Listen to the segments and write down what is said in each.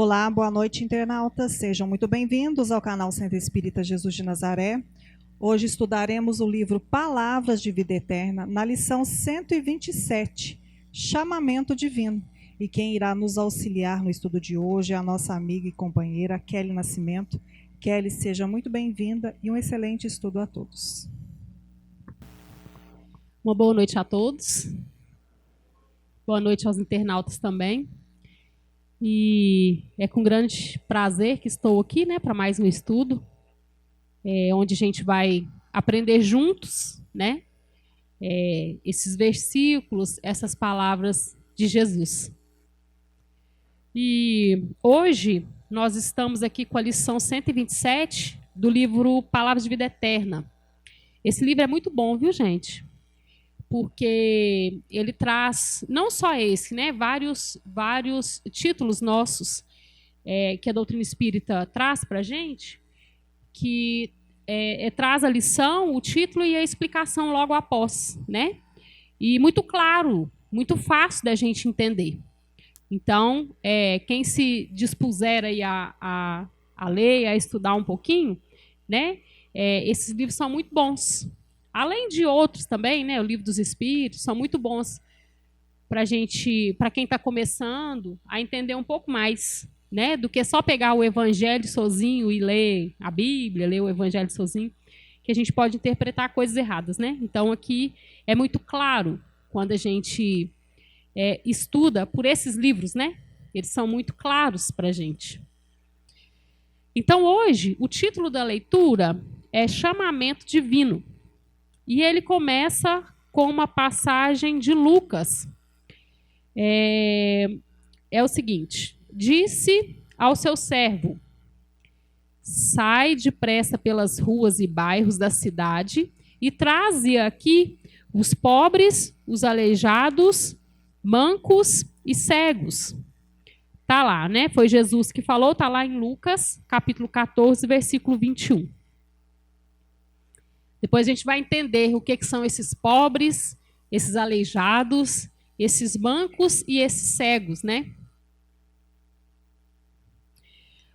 Olá, boa noite, internautas. Sejam muito bem-vindos ao canal Centro Espírita Jesus de Nazaré. Hoje estudaremos o livro Palavras de Vida Eterna, na lição 127, Chamamento Divino. E quem irá nos auxiliar no estudo de hoje é a nossa amiga e companheira Kelly Nascimento. Kelly, seja muito bem-vinda e um excelente estudo a todos. Uma boa noite a todos. Boa noite aos internautas também. E é com grande prazer que estou aqui, para mais um estudo, onde a gente vai aprender juntos, esses versículos, essas palavras de Jesus. E hoje nós estamos aqui com a lição 127 do livro Palavras de Vida Eterna. Esse livro é muito bom, viu, gente? Porque ele traz, não só esse, vários títulos nossos que a doutrina espírita traz para a gente, que traz a lição, o título e a explicação logo após, E muito claro, muito fácil da gente entender. Então, quem se dispuser aí a ler, a estudar um pouquinho, esses livros são muito bons. Além de outros também, o Livro dos Espíritos, são muito bons para quem está começando a entender um pouco mais, do que só pegar o Evangelho sozinho e ler a Bíblia, ler o Evangelho sozinho, que a gente pode interpretar coisas erradas, Então, aqui é muito claro quando a gente estuda por esses livros, Eles são muito claros para a gente. Então, hoje, o título da leitura é Chamamento Divino. E ele começa com uma passagem de Lucas. É o seguinte: disse ao seu servo: sai depressa pelas ruas e bairros da cidade e traze aqui os pobres, os aleijados, mancos e cegos. Está lá, Foi Jesus que falou, está lá em Lucas, capítulo 14, versículo 21. Depois a gente vai entender o que são esses pobres, esses aleijados, esses mancos e esses cegos,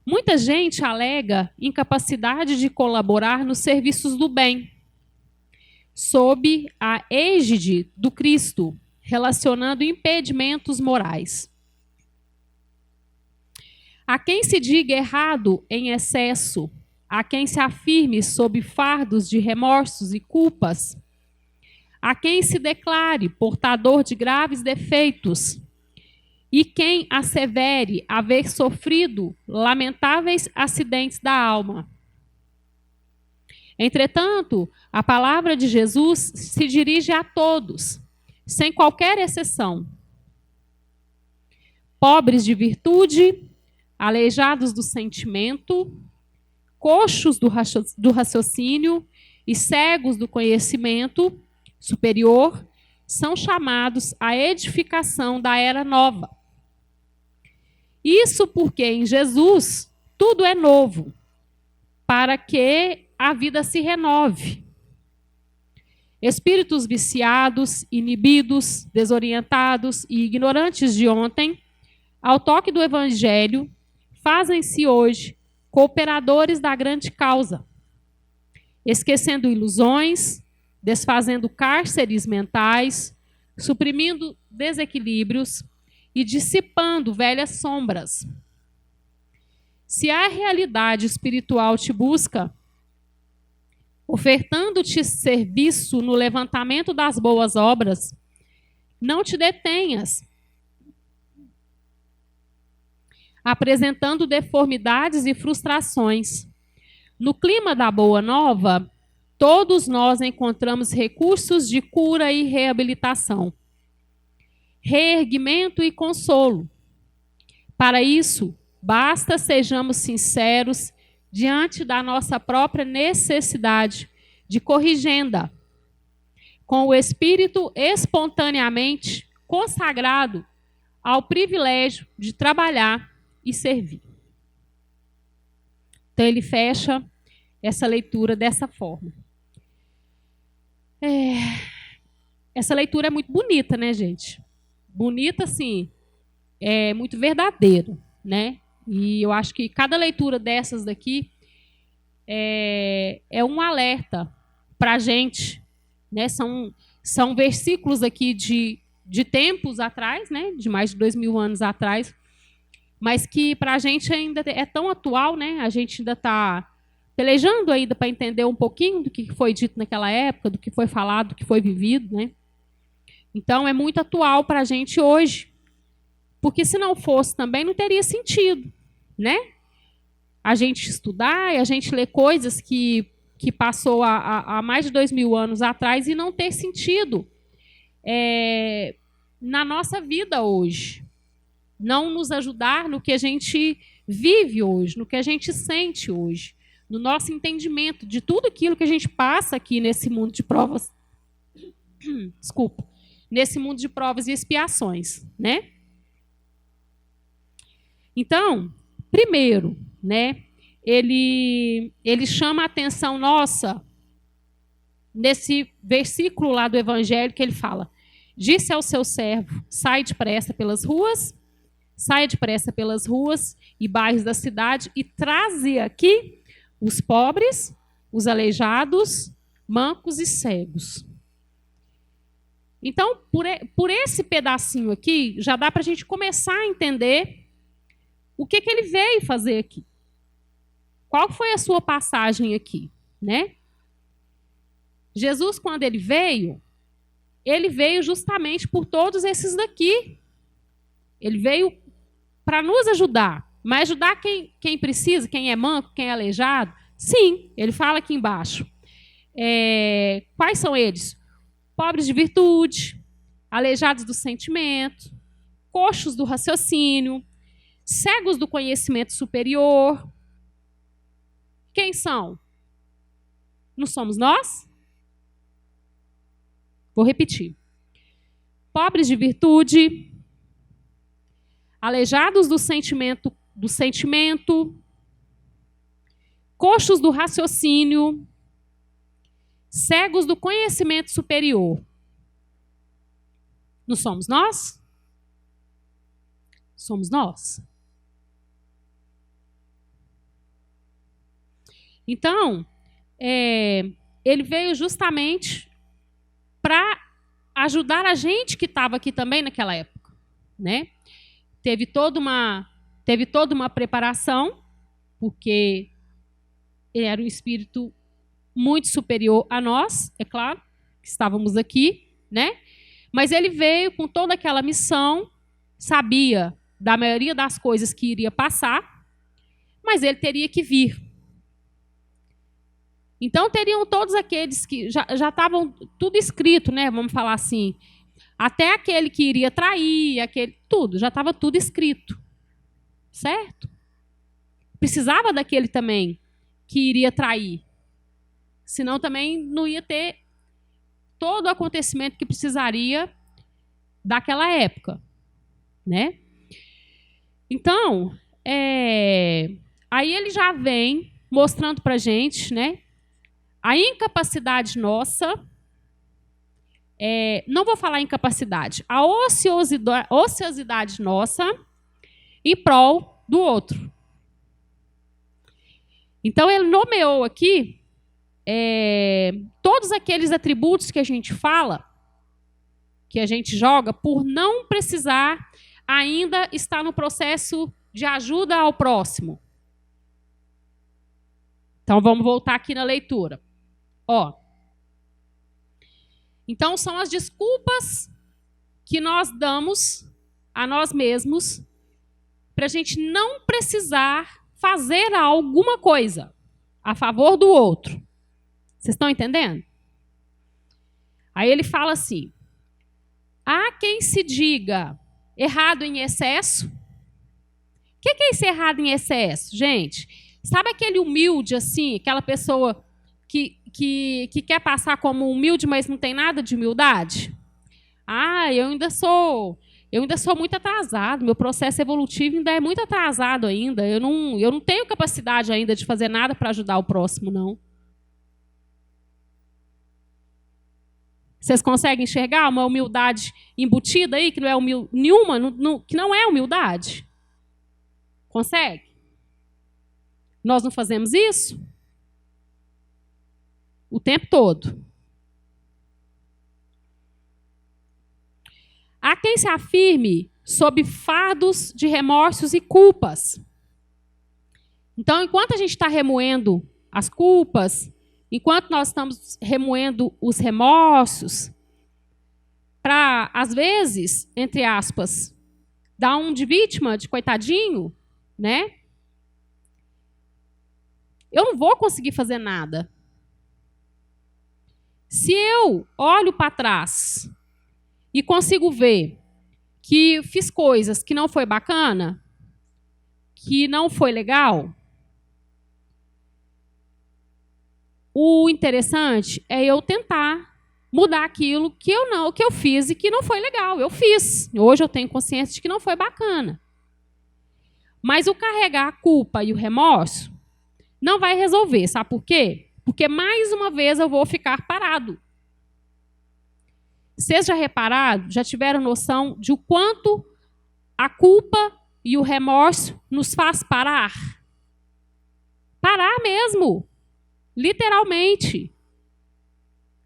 Muita gente alega incapacidade de colaborar nos serviços do bem, sob a égide do Cristo, relacionando impedimentos morais. A quem se diga errado em excesso, a quem se afirme sob fardos de remorsos e culpas, a quem se declare portador de graves defeitos, e quem assevere haver sofrido lamentáveis acidentes da alma. Entretanto, a palavra de Jesus se dirige a todos, sem qualquer exceção. Pobres de virtude, aleijados do sentimento, coxos do raciocínio e cegos do conhecimento superior são chamados à edificação da era nova. Isso porque em Jesus tudo é novo, para que a vida se renove. Espíritos viciados, inibidos, desorientados e ignorantes de ontem, ao toque do Evangelho, fazem-se hoje cooperadores da grande causa, esquecendo ilusões, desfazendo cárceres mentais, suprimindo desequilíbrios e dissipando velhas sombras. Se a realidade espiritual te busca, ofertando-te serviço no levantamento das boas obras, não te detenhas, apresentando deformidades e frustrações. No clima da Boa Nova, todos nós encontramos recursos de cura e reabilitação, reerguimento e consolo. Para isso, basta sejamos sinceros diante da nossa própria necessidade de corrigenda, com o espírito espontaneamente consagrado ao privilégio de trabalhar e servir. Então, ele fecha essa leitura dessa forma. Essa leitura é muito bonita, gente? Bonita, assim, é muito verdadeiro, E eu acho que cada leitura dessas daqui é um alerta para a gente, né? São versículos aqui de tempos atrás, né? De mais de 2000 anos atrás, mas que para a gente ainda é tão atual, né? A gente ainda está pelejando ainda para entender um pouquinho do que foi dito naquela época, do que foi falado, do que foi vivido, né? Então, é muito atual para a gente hoje. Porque se não fosse também, não teria sentido, né? A gente estudar e a gente ler coisas que passou há mais de 2000 anos atrás e não ter sentido na nossa vida hoje. Não nos ajudar no que a gente vive hoje, no que a gente sente hoje, no nosso entendimento de tudo aquilo que a gente passa aqui nesse mundo de provas. Desculpa. Nesse mundo de provas e expiações, né? Então, primeiro, né, ele chama a atenção nossa nesse versículo lá do Evangelho que ele fala: disse ao seu servo, saia depressa pelas ruas e bairros da cidade e traze aqui os pobres, os aleijados, mancos e cegos. Então, por esse pedacinho aqui, já dá para a gente começar a entender o que ele veio fazer aqui. Qual foi a sua passagem aqui, né? Jesus, quando ele veio justamente por todos esses daqui. Ele veio para nos ajudar. Mas ajudar quem precisa, quem é manco, quem é aleijado? Sim, ele fala aqui embaixo. Quais são eles? Pobres de virtude, aleijados do sentimento, coxos do raciocínio, cegos do conhecimento superior. Quem são? Não somos nós? Vou repetir. Pobres de virtude, aleijados do sentimento, coxos do raciocínio, cegos do conhecimento superior. Não somos nós? Somos nós. Então, ele veio justamente para ajudar a gente que estava aqui também naquela época, né? Teve toda uma preparação, porque ele era um espírito muito superior a nós, é claro, que estávamos aqui, né? Mas ele veio com toda aquela missão, sabia da maioria das coisas que iria passar, mas ele teria que vir. Então, teriam todos aqueles que já estavam tudo escrito, né? Vamos falar assim. Até aquele que iria trair, tudo, já estava tudo escrito. Certo? Precisava daquele também que iria trair. Senão também não ia ter todo o acontecimento que precisaria daquela época. Né? Então, aí ele já vem mostrando para a gente, né, a incapacidade nossa, não vou falar incapacidade, a ociosidade nossa em prol do outro. Então, ele nomeou aqui todos aqueles atributos que a gente fala, que a gente joga por não precisar ainda estar no processo de ajuda ao próximo. Então, vamos voltar aqui na leitura. Ó. Então, são as desculpas que nós damos a nós mesmos para a gente não precisar fazer alguma coisa a favor do outro. Vocês estão entendendo? Aí ele fala assim: há quem se diga errado em excesso. O que é esse errado em excesso, gente? Sabe aquele humilde, assim, aquela pessoa que quer passar como humilde, mas não tem nada de humildade? Ah, eu ainda sou muito atrasado, meu processo evolutivo ainda é muito atrasado ainda, eu não tenho capacidade ainda de fazer nada para ajudar o próximo, não. Vocês conseguem enxergar uma humildade embutida aí, que não é nenhuma, que não é humildade? Consegue? Nós não fazemos isso? O tempo todo. Há quem se afirme sob fardos de remorsos e culpas. Então, enquanto a gente está remoendo as culpas, enquanto nós estamos remoendo os remorsos, para, às vezes, entre aspas, dar um de vítima, de coitadinho, né? Eu não vou conseguir fazer nada. Se eu olho para trás e consigo ver que fiz coisas que não foi bacana, que não foi legal, o interessante é eu tentar mudar aquilo que eu fiz e que não foi legal. Eu fiz. Hoje eu tenho consciência de que não foi bacana. Mas o carregar a culpa e o remorso não vai resolver. Sabe por quê? Porque mais uma vez eu vou ficar parado. Vocês já repararam, já tiveram noção de o quanto a culpa e o remorso nos faz parar? Parar mesmo. Literalmente.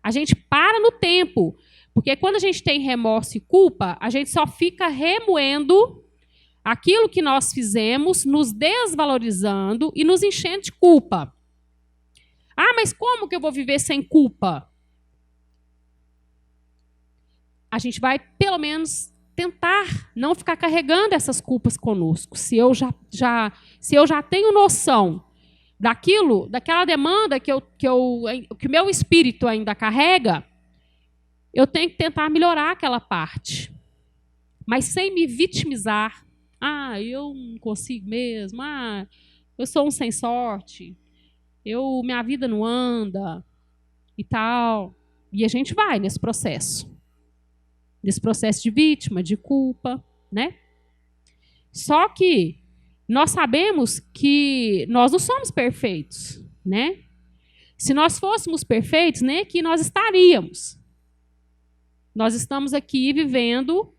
A gente para no tempo. Porque quando a gente tem remorso e culpa, a gente só fica remoendo aquilo que nós fizemos, nos desvalorizando e nos enchendo de culpa. Ah, mas como que eu vou viver sem culpa? A gente vai, pelo menos, tentar não ficar carregando essas culpas conosco. Se eu já tenho noção daquela demanda que o meu espírito ainda carrega, eu tenho que tentar melhorar aquela parte. Mas sem me vitimizar. Ah, eu não consigo mesmo. Ah, eu sou um sem sorte. Minha vida não anda e tal. E a gente vai nesse processo. Nesse processo de vítima, de culpa, né? Só que nós sabemos que nós não somos perfeitos, né? Se nós fôssemos perfeitos, nem aqui nós estaríamos. Nós estamos aqui vivendo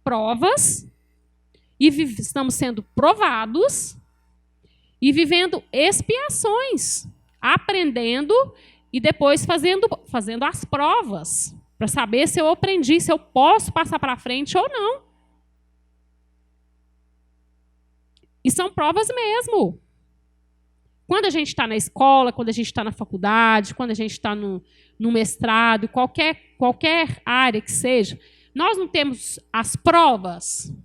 provas e estamos sendo provados e vivendo expiações, aprendendo e depois fazendo as provas para saber se eu aprendi, se eu posso passar para frente ou não. E são provas mesmo. Quando a gente está na escola, quando a gente está na faculdade, quando a gente está no mestrado, qualquer área que seja, nós não temos as provas.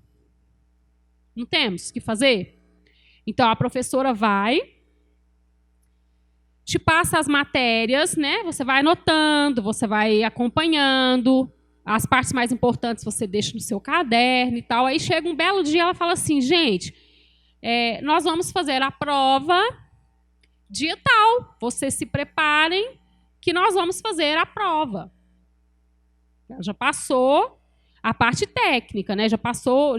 Não temos que fazer? Então, a professora vai, te passa as matérias, né? Você vai anotando, você vai acompanhando. As partes mais importantes você deixa no seu caderno e tal. Aí chega um belo dia, ela fala assim, gente, nós vamos fazer a prova dia tal. Vocês se preparem que nós vamos fazer a prova. Ela já passou a parte técnica, né? Já passou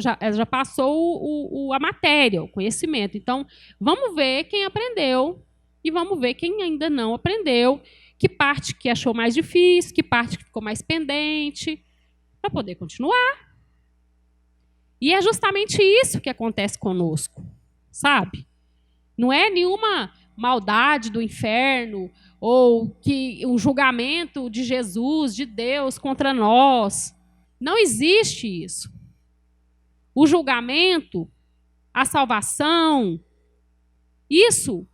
a matéria, o conhecimento. Então, vamos ver quem aprendeu e vamos ver quem ainda não aprendeu, que parte que achou mais difícil, que parte que ficou mais pendente, para poder continuar. E é justamente isso que acontece conosco, sabe? Não é nenhuma maldade do inferno ou que o julgamento de Jesus, de Deus contra nós. Não existe isso. O julgamento, a salvação, isso,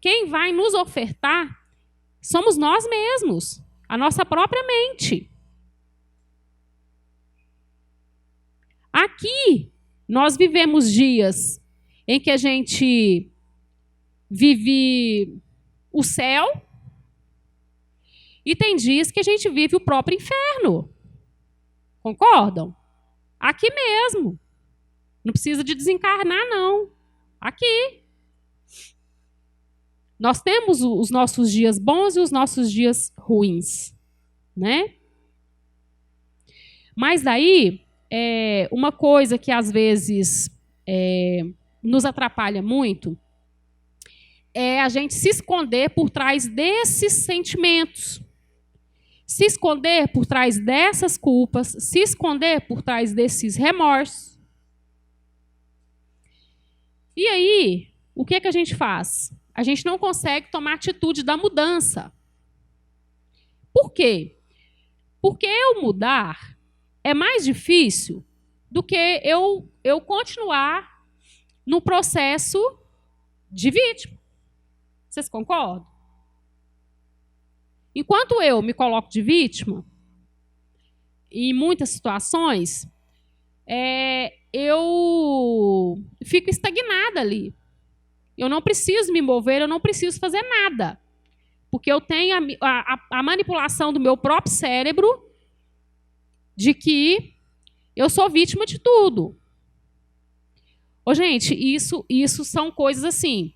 quem vai nos ofertar somos nós mesmos, a nossa própria mente. Aqui, nós vivemos dias em que a gente vive o céu e tem dias que a gente vive o próprio inferno. Concordam? Aqui mesmo. Não precisa de desencarnar, não. Aqui. Nós temos os nossos dias bons e os nossos dias ruins, né? Mas daí, uma coisa que às vezes nos atrapalha muito é a gente se esconder por trás desses sentimentos. Se esconder por trás dessas culpas, se esconder por trás desses remorsos. aí, o que a gente faz? A gente não consegue tomar atitude da mudança. Por quê? Porque eu mudar é mais difícil do que eu continuar no processo de vítima. Vocês concordam? Enquanto eu me coloco de vítima, em muitas situações, eu fico estagnada ali. Eu não preciso me mover, eu não preciso fazer nada. Porque eu tenho a manipulação do meu próprio cérebro de que eu sou vítima de tudo. Ô, gente, isso são coisas assim,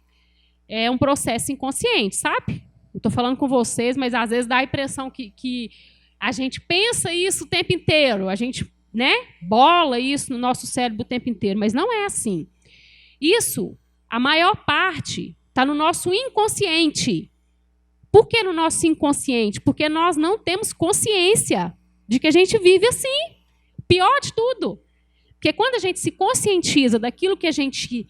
é um processo inconsciente, sabe? Eu estou falando com vocês, mas às vezes dá a impressão que a gente pensa isso o tempo inteiro, a gente, né, bola isso no nosso cérebro o tempo inteiro, mas não é assim. Isso, a maior parte, está no nosso inconsciente. Por que no nosso inconsciente? Porque nós não temos consciência de que a gente vive assim. Pior de tudo. Porque quando a gente se conscientiza daquilo que a gente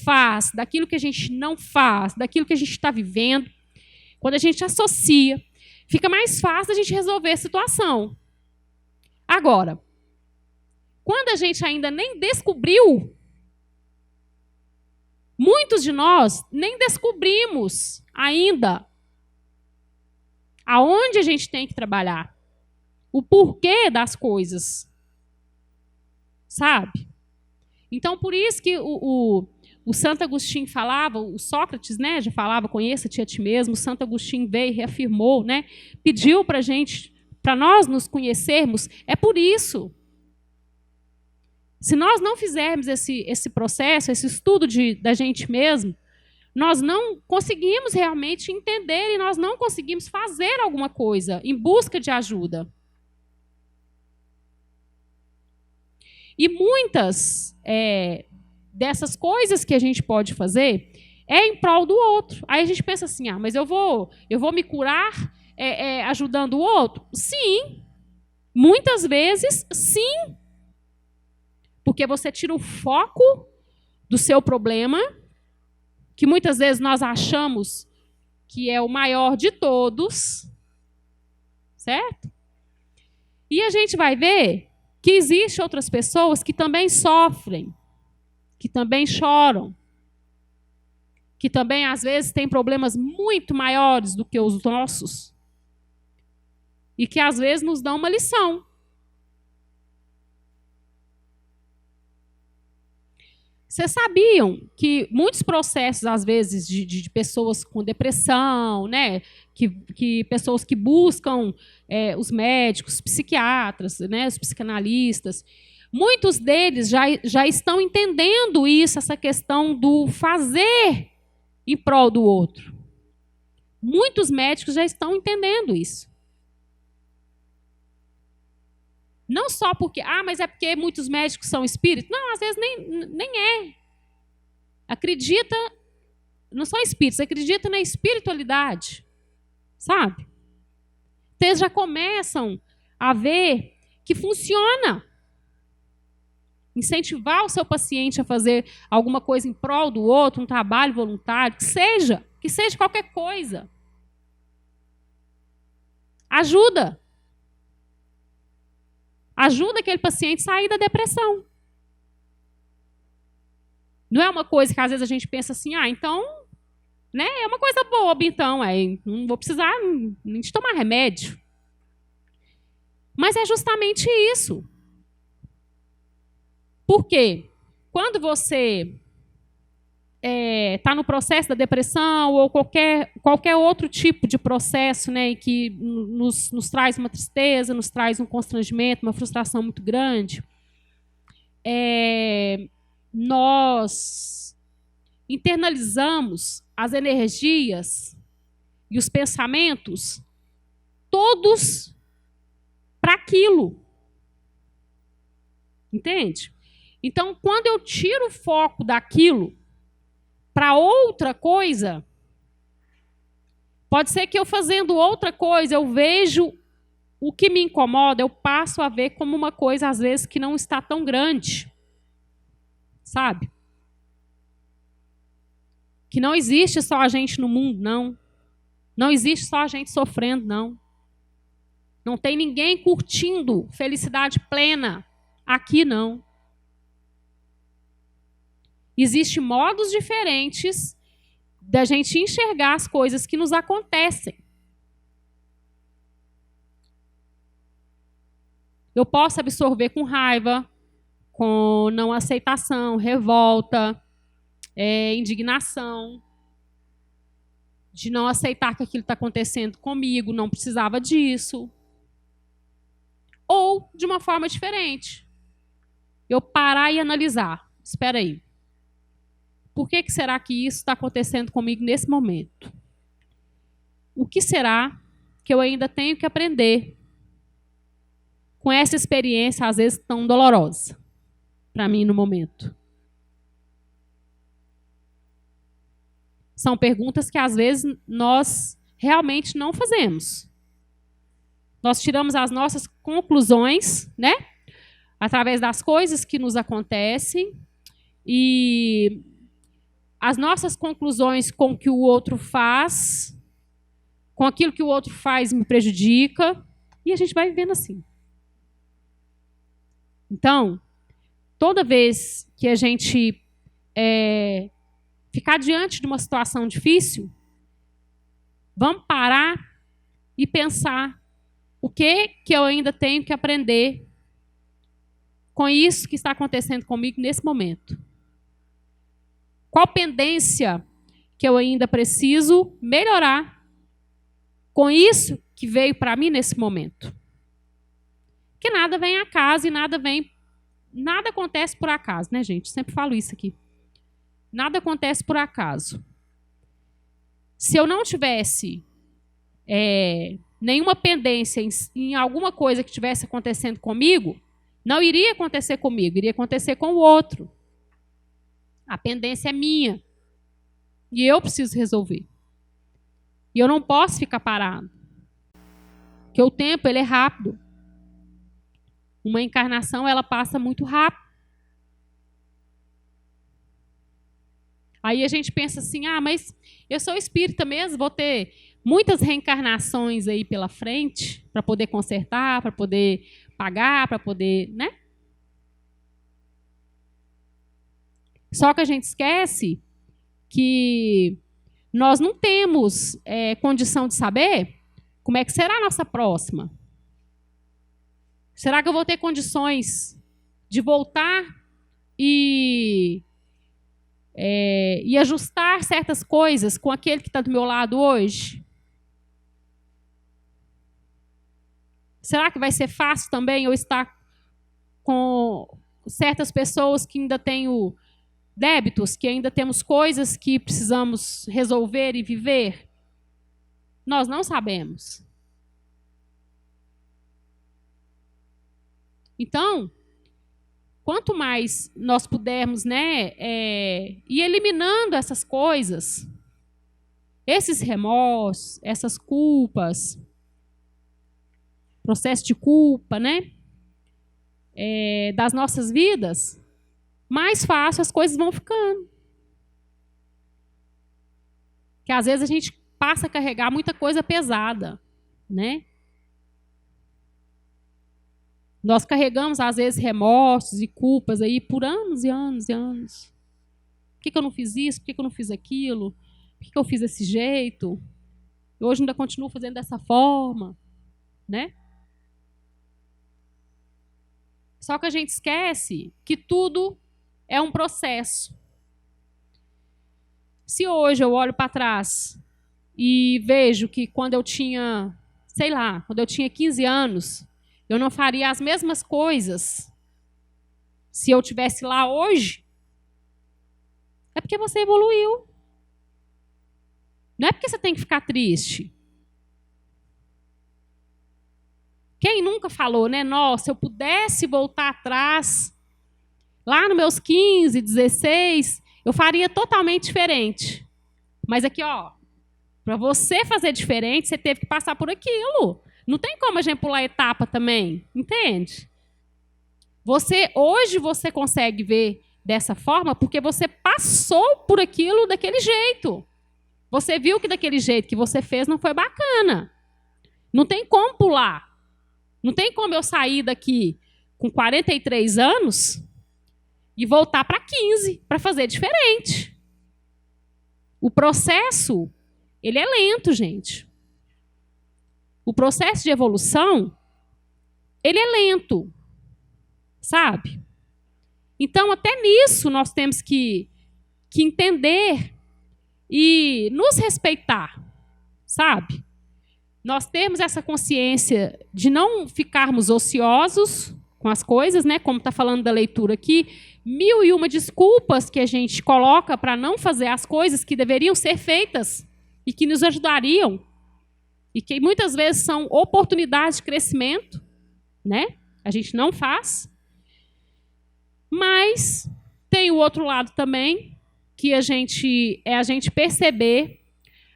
faz, daquilo que a gente não faz, daquilo que a gente está vivendo, quando a gente associa, fica mais fácil a gente resolver a situação. Agora, quando a gente ainda nem descobriu, muitos de nós nem descobrimos ainda aonde a gente tem que trabalhar, o porquê das coisas. Sabe? Então, por isso que o Santo Agostinho falava, o Sócrates, né, já falava, conheça-te a ti mesmo, o Santo Agostinho veio e reafirmou, né, pediu para a gente, para nós nos conhecermos, é por isso. Se nós não fizermos esse processo, esse estudo da gente mesmo, nós não conseguimos realmente entender e nós não conseguimos fazer alguma coisa em busca de ajuda. E muitas dessas coisas que a gente pode fazer é em prol do outro. Aí a gente pensa assim, mas eu vou me curar ajudando o outro? Sim. Muitas vezes, sim. Porque você tira o foco do seu problema, que muitas vezes nós achamos que é o maior de todos, certo? E a gente vai ver que existem outras pessoas que também sofrem, que também choram, que também, às vezes, têm problemas muito maiores do que os nossos e que, às vezes, nos dão uma lição. Vocês sabiam que muitos processos, às vezes, de pessoas com depressão, né, que pessoas que buscam os médicos, psiquiatras, né, os psicanalistas, muitos deles já estão entendendo isso, essa questão do fazer em prol do outro. Muitos médicos já estão entendendo isso. Não só porque, mas é porque muitos médicos são espíritos. Não, às vezes nem é. Acredita, não são espíritos, acredita na espiritualidade. Sabe? Vocês já começam a ver que funciona. Incentivar o seu paciente a fazer alguma coisa em prol do outro, um trabalho voluntário, que seja qualquer coisa. Ajuda. Ajuda aquele paciente a sair da depressão. Não é uma coisa que às vezes a gente pensa assim, então, né, é uma coisa boba, então, não vou precisar nem de tomar remédio. Mas é justamente isso. Por quê? Quando você está no processo da depressão ou qualquer outro tipo de processo, né, que nos traz uma tristeza, nos traz um constrangimento, uma frustração muito grande, nós internalizamos as energias e os pensamentos todos para aquilo. Entende? Então, quando eu tiro o foco daquilo para outra coisa, pode ser que eu fazendo outra coisa, eu vejo o que me incomoda, eu passo a ver como uma coisa, às vezes, que não está tão grande. Sabe? Que não existe só a gente no mundo, não. Não existe só a gente sofrendo, não. Não tem ninguém curtindo felicidade plena aqui, não. Existem modos diferentes da gente enxergar as coisas que nos acontecem. Eu posso absorver com raiva, com não aceitação, revolta, indignação, de não aceitar que aquilo está acontecendo comigo, não precisava disso. Ou de uma forma diferente. Eu parar e analisar. Espera aí. Por que será que isso está acontecendo comigo nesse momento? O que será que eu ainda tenho que aprender com essa experiência, às vezes, tão dolorosa para mim no momento? São perguntas que, às vezes, nós realmente não fazemos. Nós tiramos as nossas conclusões, né? Através das coisas que nos acontecem, e as nossas conclusões com o que o outro faz, com aquilo que o outro faz me prejudica, e a gente vai vivendo assim. Então, toda vez que a gente ficar diante de uma situação difícil, vamos parar e pensar o que eu ainda tenho que aprender com isso que está acontecendo comigo nesse momento. Qual pendência que eu ainda preciso melhorar com isso que veio para mim nesse momento? Que nada vem a acaso e nada acontece por acaso, né, gente? Sempre falo isso aqui. Nada acontece por acaso. Se eu não tivesse nenhuma pendência em alguma coisa que estivesse acontecendo comigo, não iria acontecer comigo, iria acontecer com o outro. A pendência é minha. E eu preciso resolver. E eu não posso ficar parado. Porque o tempo, ele é rápido. Uma encarnação, ela passa muito rápido. Aí a gente pensa assim, mas eu sou espírita mesmo, vou ter muitas reencarnações aí pela frente para poder consertar, para poder pagar, para poder, né? Só que a gente esquece que nós não temos condição de saber como é que será a nossa próxima. Será que eu vou ter condições de voltar e ajustar certas coisas com aquele que está do meu lado hoje? Será que vai ser fácil também eu estar com certas pessoas que ainda tenho débitos, que ainda temos coisas que precisamos resolver e viver? Nós não sabemos. Então, quanto mais nós pudermos, né, ir eliminando essas coisas, esses remorsos, essas culpas, processo de culpa, né, das nossas vidas, mais fácil as coisas vão ficando. Porque às vezes a gente passa a carregar muita coisa pesada, né? Nós carregamos, às vezes, remorsos e culpas aí por anos e anos e anos. Por que eu não fiz isso? Por que eu não fiz aquilo? Por que eu fiz desse jeito? Eu hoje ainda continuo fazendo dessa forma, né? Só que a gente esquece que tudo é um processo. Se hoje eu olho para trás e vejo que quando eu tinha, sei lá, quando eu tinha 15 anos, eu não faria as mesmas coisas se eu estivesse lá hoje, é porque você evoluiu. Não é porque você tem que ficar triste. Quem nunca falou, né? Nossa, se eu pudesse voltar atrás, lá nos meus 15, 16, eu faria totalmente diferente. Mas aqui, ó, para você fazer diferente, você teve que passar por aquilo. Não tem como a gente pular etapa também, entende? Hoje você consegue ver dessa forma porque você passou por aquilo daquele jeito. Você viu que daquele jeito que você fez não foi bacana. Não tem como pular. Não tem como eu sair daqui com 43 anos e voltar para 15 para fazer diferente. O processo, ele é lento, gente. O processo de evolução, ele é lento, sabe? Então, até nisso, nós temos que entender e nos respeitar, sabe? Nós temos essa consciência de não ficarmos ociosos com as coisas, né? Como está falando da leitura aqui, 1001 desculpas que a gente coloca para não fazer as coisas que deveriam ser feitas e que nos ajudariam e que muitas vezes são oportunidades de crescimento, né? A gente não faz. Mas tem o outro lado também, que a gente perceber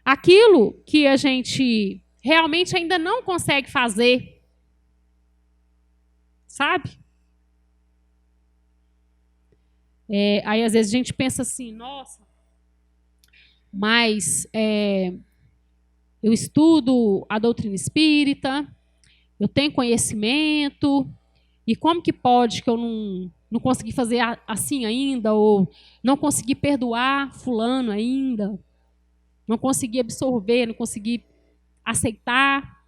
aquilo que a gente realmente ainda não consegue fazer, sabe? Aí às vezes a gente pensa assim, nossa, mas eu estudo a doutrina espírita, eu tenho conhecimento, e como que pode que eu não consegui fazer assim ainda, ou não consegui perdoar fulano ainda, não consegui absorver, não consegui aceitar.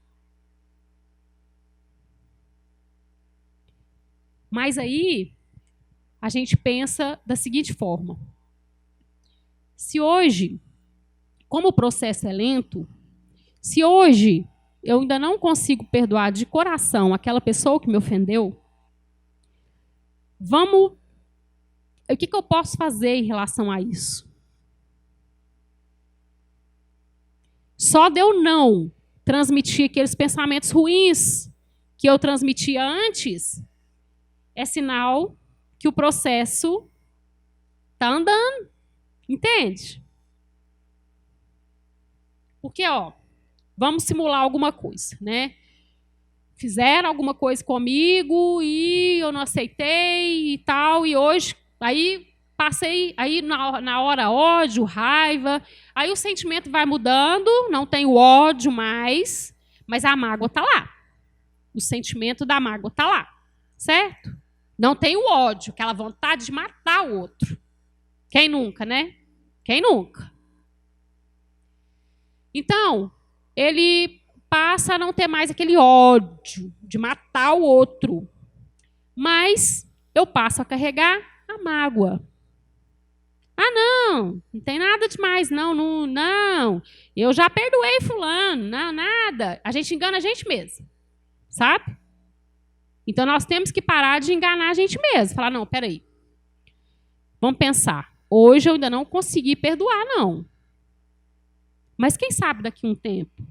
Mas aí a gente pensa da seguinte forma: se hoje, como o processo é lento, se hoje eu ainda não consigo perdoar de coração aquela pessoa que me ofendeu, o que eu posso fazer em relação a isso? Só de eu não transmitir aqueles pensamentos ruins que eu transmitia antes, é sinal que o processo está andando. Entende? Porque, vamos simular alguma coisa, né? Fizeram alguma coisa comigo e eu não aceitei e tal, e hoje, aí passei, aí na hora ódio, raiva, aí o sentimento vai mudando, não tem o ódio mais, mas a mágoa está lá. O sentimento da mágoa está lá, certo? Não tem o ódio, aquela vontade de matar o outro. Quem nunca, né? Quem nunca? Então, ele passa a não ter mais aquele ódio de matar o outro. Mas eu passo a carregar a mágoa. Ah, não tem nada demais, não. Eu já perdoei fulano, não, nada. A gente engana a gente mesmo, sabe? Então, nós temos que parar de enganar a gente mesmo. Falar, não, peraí. Vamos pensar. Hoje eu ainda não consegui perdoar, não. Mas quem sabe daqui a um tempo?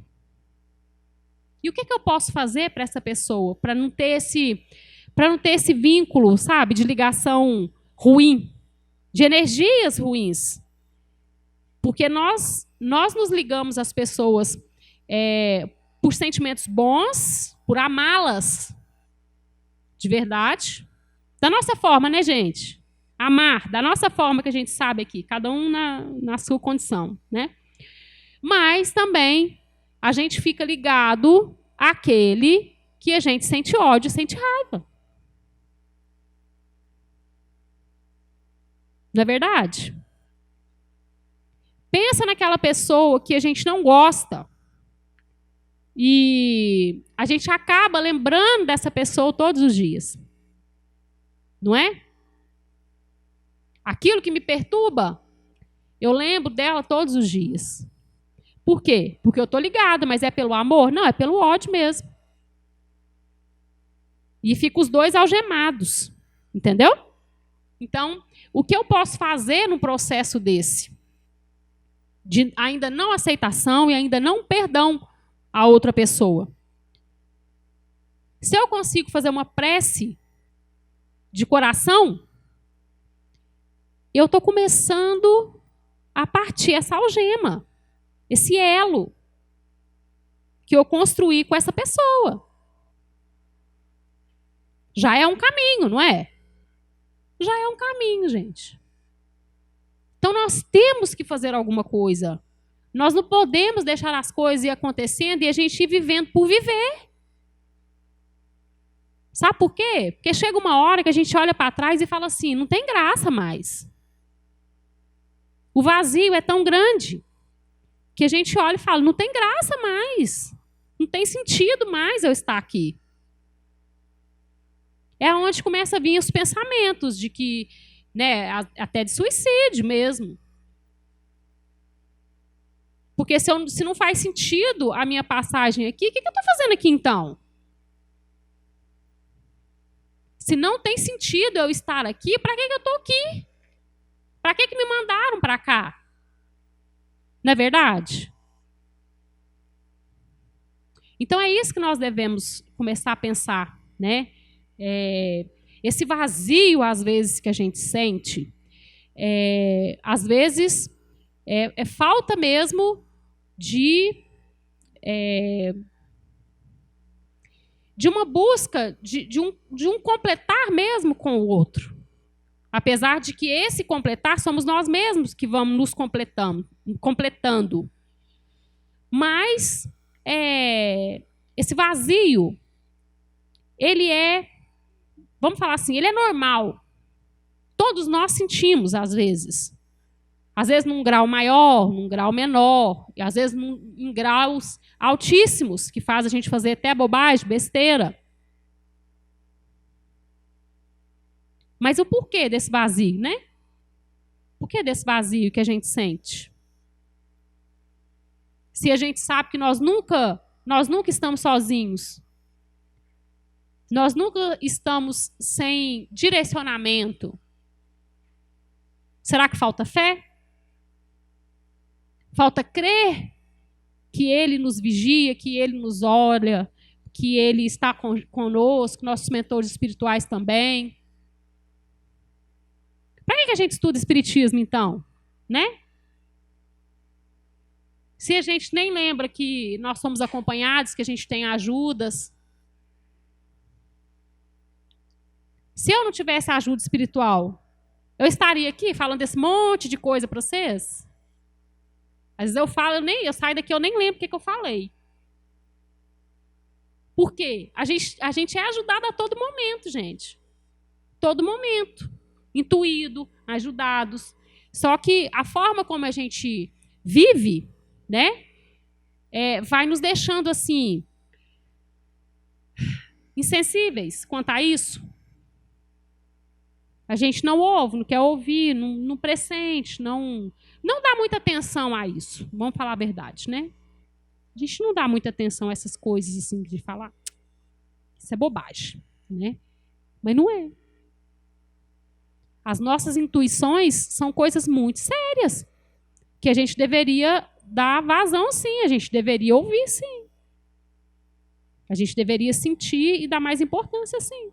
E o que eu posso fazer para essa pessoa? Para não ter esse vínculo, sabe? De ligação ruim. De energias ruins. Porque nós nos ligamos às pessoas por sentimentos bons, por amá-las de verdade. Da nossa forma, né, gente? Amar, da nossa forma que a gente sabe aqui, cada um na sua condição, né? Mas também a gente fica ligado àquele que a gente sente ódio, sente raiva. Não é verdade? Pensa naquela pessoa que a gente não gosta. E a gente acaba lembrando dessa pessoa todos os dias. Não é? Aquilo que me perturba, eu lembro dela todos os dias. Por quê? Porque eu estou ligada, mas é pelo amor? Não, é pelo ódio mesmo. E fica os dois algemados. Entendeu? Então, o que eu posso fazer num processo desse? De ainda não aceitação e ainda não perdão a outra pessoa. Se eu consigo fazer uma prece de coração, eu estou começando a partir essa algema, esse elo que eu construí com essa pessoa. Já é um caminho, não é? já é um caminho, gente. Então nós temos que fazer alguma coisa. Nós não podemos deixar as coisas ir acontecendo e a gente ir vivendo por viver. Sabe por quê? Porque chega uma hora que a gente olha para trás e fala assim, não tem graça mais. O vazio é tão grande que a gente olha e fala, não tem graça mais. Não tem sentido mais eu estar aqui. É onde começa a vir os pensamentos de que, né, até de suicídio mesmo. Porque se não faz sentido a minha passagem aqui, o que eu estou fazendo aqui então? Se não tem sentido eu estar aqui, para que eu estou aqui? Para que me mandaram para cá? Não é verdade? Então é isso que nós devemos começar a pensar, né? Esse vazio, às vezes, que a gente sente, às vezes, é falta mesmo de uma busca, de um completar mesmo com o outro. Apesar de que esse completar somos nós mesmos que vamos nos completando. Mas esse vazio, ele vamos falar assim, ele é normal. Todos nós sentimos, às vezes. Às vezes num grau maior, num grau menor, e às vezes em graus altíssimos, que faz a gente fazer até bobagem, besteira. Mas o porquê desse vazio, né? Por que desse vazio que a gente sente? Se a gente sabe que nós nunca estamos sozinhos. Nós nunca estamos sem direcionamento. Será que falta fé? Falta crer que Ele nos vigia, que Ele nos olha, que Ele está conosco, nossos mentores espirituais também. Para que a gente estuda espiritismo, então? Né? Se a gente nem lembra que nós somos acompanhados, que a gente tem ajudas. Se eu não tivesse ajuda espiritual, eu estaria aqui falando esse monte de coisa para vocês? Às vezes eu falo, eu saio daqui, eu nem lembro o que eu falei. Por quê? A gente é ajudado a todo momento, gente. Todo momento. Intuído, ajudados. Só que a forma como a gente vive, né, vai nos deixando assim insensíveis quanto a isso. A gente não ouve, não quer ouvir, não pressente, não dá muita atenção a isso. Vamos falar a verdade, né? A gente não dá muita atenção a essas coisas assim de falar. Isso é bobagem, né? Mas não é. As nossas intuições são coisas muito sérias, que a gente deveria dar vazão, sim. A gente deveria ouvir, sim. A gente deveria sentir e dar mais importância, sim.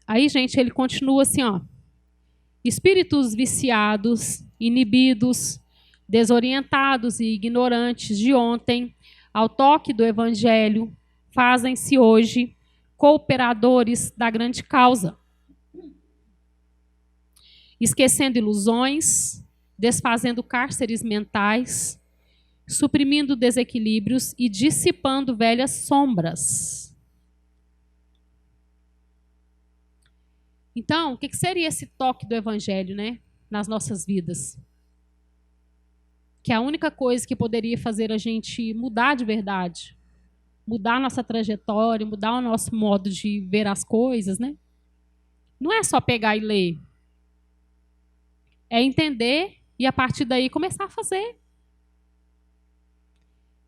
Aí, gente, ele continua assim, ó. Espíritos viciados, inibidos, desorientados e ignorantes de ontem, ao toque do Evangelho, fazem-se hoje cooperadores da grande causa, esquecendo ilusões, desfazendo cárceres mentais, suprimindo desequilíbrios e dissipando velhas sombras. Então, o que seria esse toque do Evangelho, né, nas nossas vidas? Que é a única coisa que poderia fazer a gente mudar de verdade, mudar a nossa trajetória, mudar o nosso modo de ver as coisas, né? Não é só pegar e ler. É entender e, a partir daí, começar a fazer.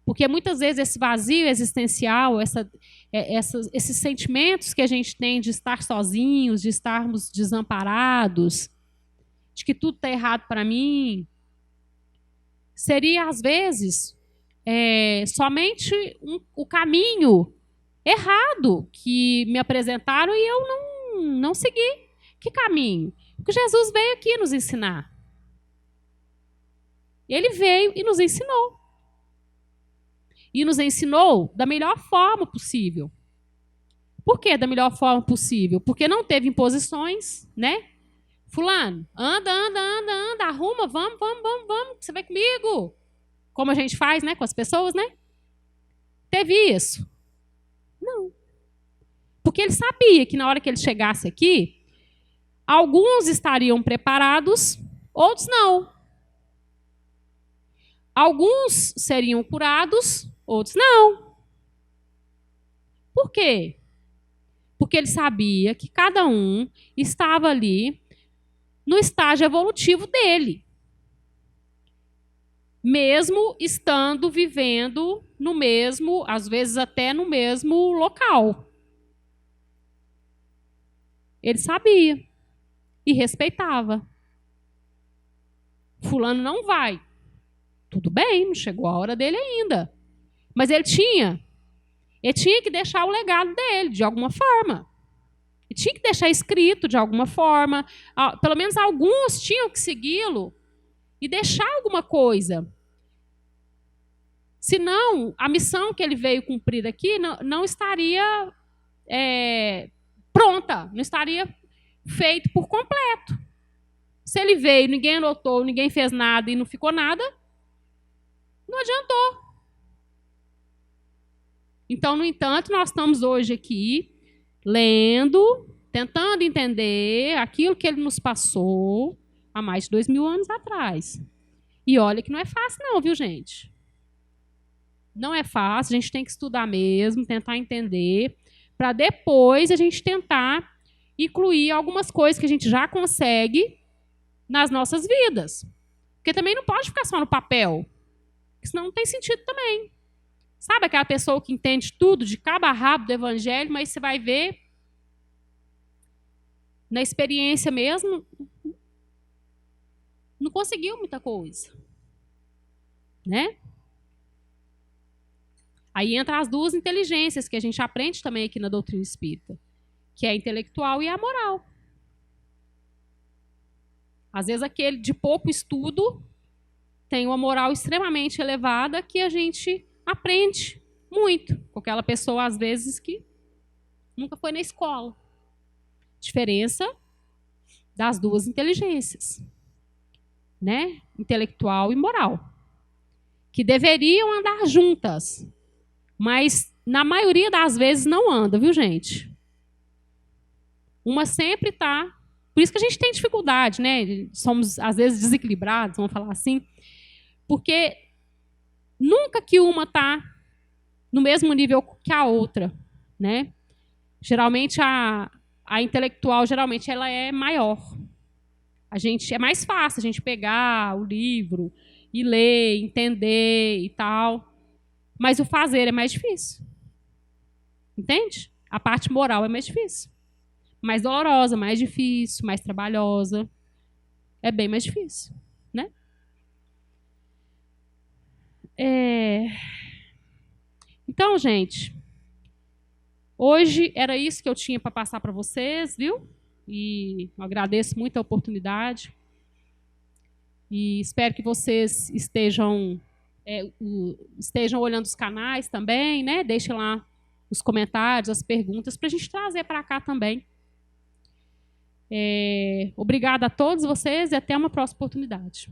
Porque muitas vezes esse vazio existencial, esses sentimentos que a gente tem de estar sozinhos, de estarmos desamparados, de que tudo está errado para mim, seria, às vezes, somente o caminho errado que me apresentaram e eu não segui. Que caminho? Porque Jesus veio aqui nos ensinar. Ele veio e nos ensinou. e nos ensinou da melhor forma possível. Por que da melhor forma possível? Porque não teve imposições, né? Fulano, anda, arruma, vamos, você vai comigo. Como a gente faz, né, com as pessoas, né? Teve isso? Não. Porque ele sabia que na hora que ele chegasse aqui, alguns estariam preparados, outros não. Alguns seriam curados, outros não. Por quê? Porque ele sabia que cada um estava ali no estágio evolutivo dele. Mesmo estando vivendo no mesmo, às vezes até no mesmo local. Ele sabia e respeitava. Fulano não vai. Tudo bem, não chegou a hora dele ainda. Mas ele tinha que deixar o legado dele, de alguma forma. Ele tinha que deixar escrito de alguma forma. Pelo menos alguns tinham que segui-lo e deixar alguma coisa. Senão, a missão que ele veio cumprir aqui não estaria pronta, não estaria feita por completo. Se ele veio, ninguém anotou, ninguém fez nada e não ficou nada, não adiantou. Então, no entanto, nós estamos hoje aqui lendo, tentando entender aquilo que ele nos passou há mais de 2000 anos atrás. E olha que não é fácil não, viu, gente? Não é fácil, a gente tem que estudar mesmo, tentar entender, para depois a gente tentar incluir algumas coisas que a gente já consegue nas nossas vidas. Porque também não pode ficar só no papel, senão não tem sentido também. Sabe aquela pessoa que entende tudo de cabo a rabo do evangelho, mas você vai ver na experiência mesmo, não conseguiu muita coisa. Né? Aí entra as duas inteligências que a gente aprende também aqui na doutrina espírita, que é a intelectual e a moral. Às vezes aquele de pouco estudo tem uma moral extremamente elevada que a gente aprende muito com aquela pessoa, às vezes, que nunca foi na escola. Diferença das duas inteligências, né? Intelectual e moral, que deveriam andar juntas, mas na maioria das vezes não anda, viu, gente? Uma sempre está... Por isso que a gente tem dificuldade, né? Somos, às vezes, desequilibrados, vamos falar assim, porque nunca que uma está no mesmo nível que a outra, né? Geralmente, a intelectual, geralmente, ela é maior. É mais fácil a gente pegar o livro e ler, entender e tal, mas o fazer é mais difícil. Entende? A parte moral é mais difícil. Mais dolorosa, mais difícil, mais trabalhosa. É bem mais difícil, né? Então, gente, hoje era isso que eu tinha para passar para vocês, viu? E eu agradeço muito a oportunidade. E espero que vocês estejam olhando os canais também, né? Deixem lá os comentários, as perguntas, para a gente trazer para cá também. Obrigada a todos vocês e até uma próxima oportunidade.